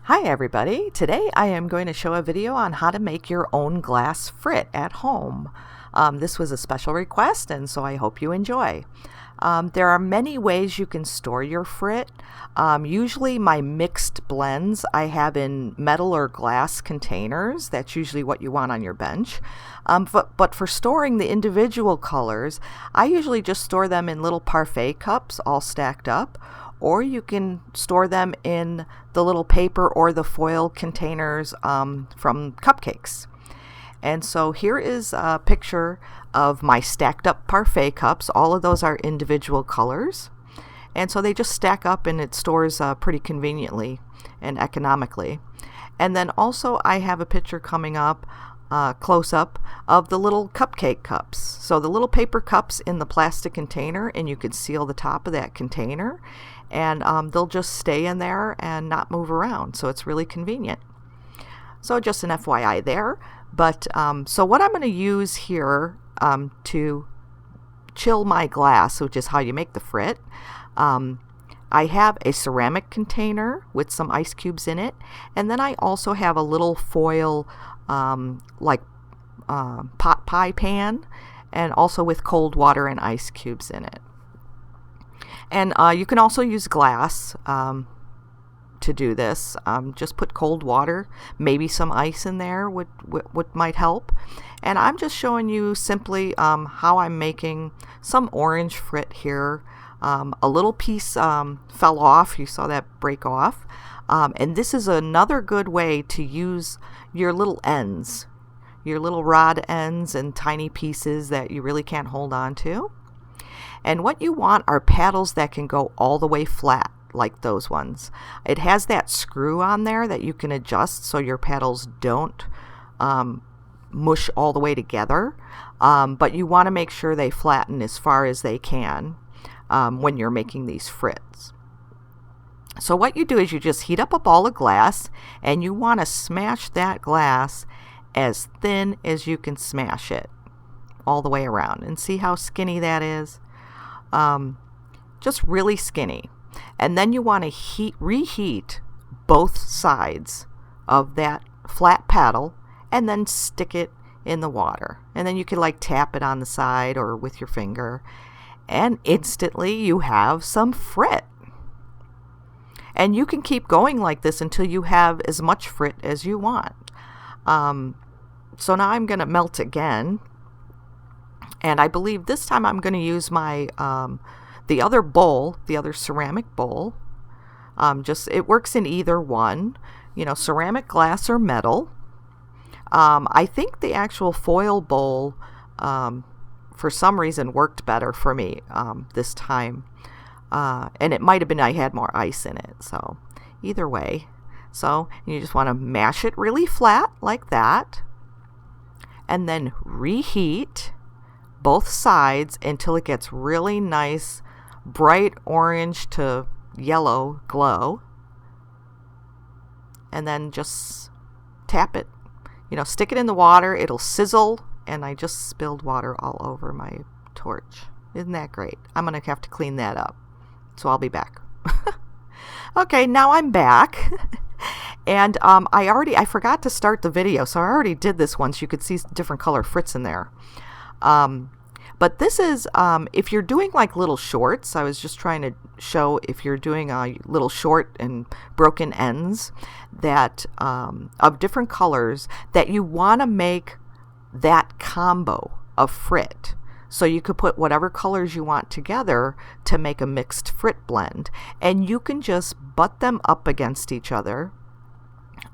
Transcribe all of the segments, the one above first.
Hi everybody! Today I am going to show a video on how to make your own glass frit at home. This was a special request and so I hope you enjoy. There are many ways you can store your frit. Usually my mixed blends I have in metal or glass containers. That's usually what you want on your bench. But for storing the individual colors, I usually just store them in little parfait cups all stacked up. Or you can store them in the little paper or the foil containers from cupcakes. And so here is a picture of my stacked up parfait cups. All of those are individual colors. And so they just stack up and it stores pretty conveniently and economically. And then also I have a picture coming up, close up, of the little cupcake cups. So the little paper cups in the plastic container, and you can seal the top of that container. And they'll just stay in there and not move around, so it's really convenient. So just an FYI there. But so what I'm going to use here to chill my glass, which is how you make the frit, I have a ceramic container with some ice cubes in it, and then I also have a little foil pot pie pan, and also with cold water and ice cubes in it. And you can also use glass to do this. Just put cold water, maybe some ice in there would might help. And I'm just showing you simply how I'm making some orange frit here. A little piece fell off. You saw that break off. And this is another good way to use your little ends, your little rod ends and tiny pieces that you really can't hold on to. And what you want are paddles that can go all the way flat, like those ones. It has that screw on there that you can adjust so your paddles don't mush all the way together. But you want to make sure they flatten as far as they can when you're making these frits. So what you do is you just heat up a ball of glass, and you want to smash that glass as thin as you can smash it all the way around. And see how skinny that is? Just really skinny. And then you want to reheat both sides of that flat paddle and then stick it in the water. And then you can like tap it on the side or with your finger, and instantly you have some frit. And you can keep going like this until you have as much frit as you want. So now I'm going to melt again. And I believe this time I'm going to use my the other bowl, the other ceramic bowl. It works in either one, ceramic, glass, or metal. I think the actual foil bowl, for some reason, worked better for me this time. And it might have been I had more ice in it. So either way. So you just want to mash it really flat like that. And then reheat both sides until it gets really nice bright orange to yellow glow, and then just tap it, stick it in the water. It'll sizzle, and I just spilled water all over my torch. Isn't that great? I'm gonna have to clean that up, so I'll be back. Okay, now I'm back. And I forgot to start the video, so I already did this once. You could see different color frits in there. But this is, if you're doing like little shorts, I was just trying to show if you're doing a little short and broken ends that of different colors, that you want to make that combo of frit. So you could put whatever colors you want together to make a mixed frit blend. And you can just butt them up against each other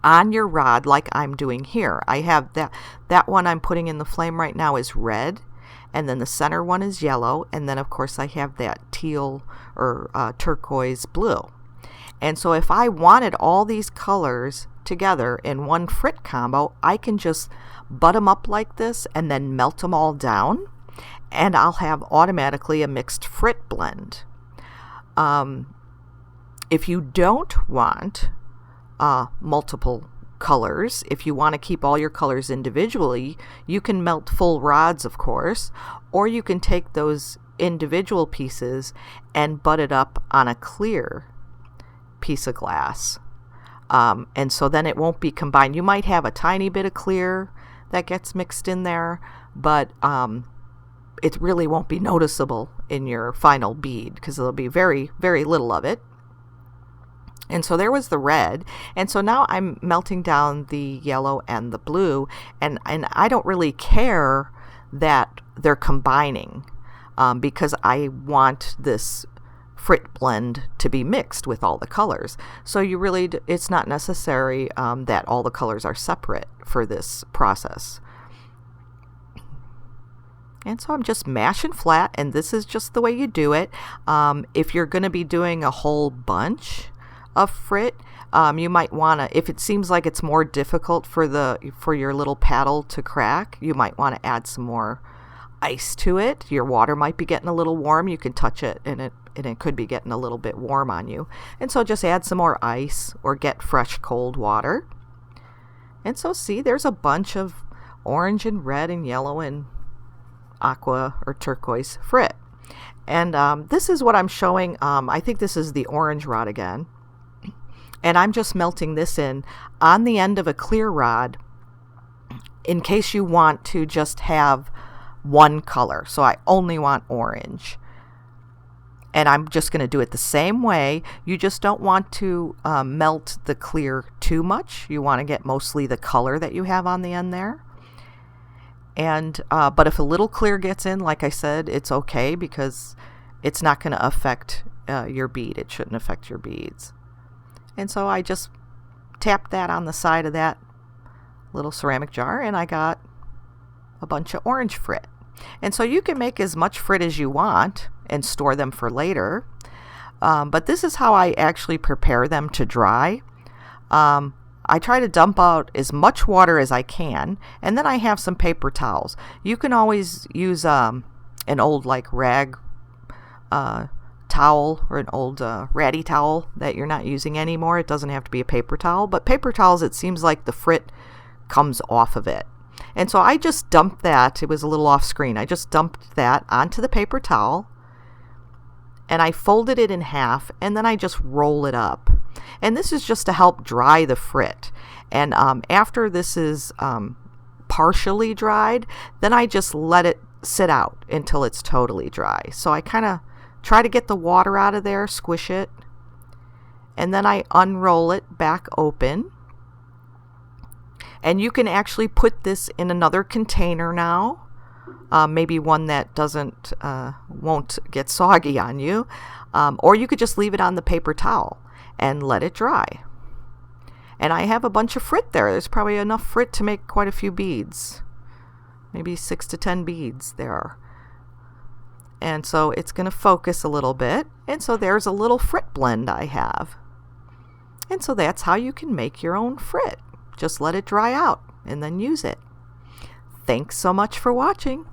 on your rod like I'm doing here. I have that one I'm putting in the flame right now is red, and then the center one is yellow, and then of course I have that teal or turquoise blue. And so if I wanted all these colors together in one frit combo, I can just butt them up like this and then melt them all down, and I'll have automatically a mixed frit blend. If you don't want multiple colors, if you want to keep all your colors individually, you can melt full rods, of course, or you can take those individual pieces and butt it up on a clear piece of glass. And so then it won't be combined. You might have a tiny bit of clear that gets mixed in there, but it really won't be noticeable in your final bead because there'll be very, very little of it. And so there was the red, and so now I'm melting down the yellow and the blue, and I don't really care that they're combining because I want this Frit blend to be mixed with all the colors. So you really, it's not necessary that all the colors are separate for this process. And so I'm just mashing flat, and this is just the way you do it. If you're going to be doing a whole bunch of Frit, you might want to, if it seems like it's more difficult for your little paddle to crack, you might want to add some more ice to it. Your water might be getting a little warm. You can touch it and it could be getting a little bit warm on you. And so just add some more ice or get fresh cold water. And so see, there's a bunch of orange and red and yellow and aqua or turquoise Frit. And this is what I'm showing. I think this is the orange rod again. And I'm just melting this in on the end of a clear rod in case you want to just have one color. So I only want orange. And I'm just going to do it the same way. You just don't want to melt the clear too much. You want to get mostly the color that you have on the end there. And but if a little clear gets in, like I said, it's okay because it's not going to affect your bead. It shouldn't affect your beads. And so I just tapped that on the side of that little ceramic jar, and I got a bunch of orange Frit. And so you can make as much Frit as you want and store them for later. But this is how I actually prepare them to dry. I try to dump out as much water as I can, and then I have some paper towels. You can always use an old like rag towel or an old ratty towel that you're not using anymore. It doesn't have to be a paper towel, but paper towels, it seems like the Frit comes off of it. And so I just dumped that. It was a little off screen. I just dumped that onto the paper towel, and I folded it in half, and then I just roll it up. And this is just to help dry the Frit. And after this is partially dried, then I just let it sit out until it's totally dry. So I kind of try to get the water out of there, squish it, and then I unroll it back open. And you can actually put this in another container now, maybe one that won't get soggy on you, or you could just leave it on the paper towel and let it dry. And I have a bunch of Frit there. There's probably enough Frit to make quite a few beads, maybe 6 to 10 beads there. And so it's going to focus a little bit, and so there's a little Frit blend I have. And so that's how you can make your own Frit. Just let it dry out and then use it. Thanks so much for watching.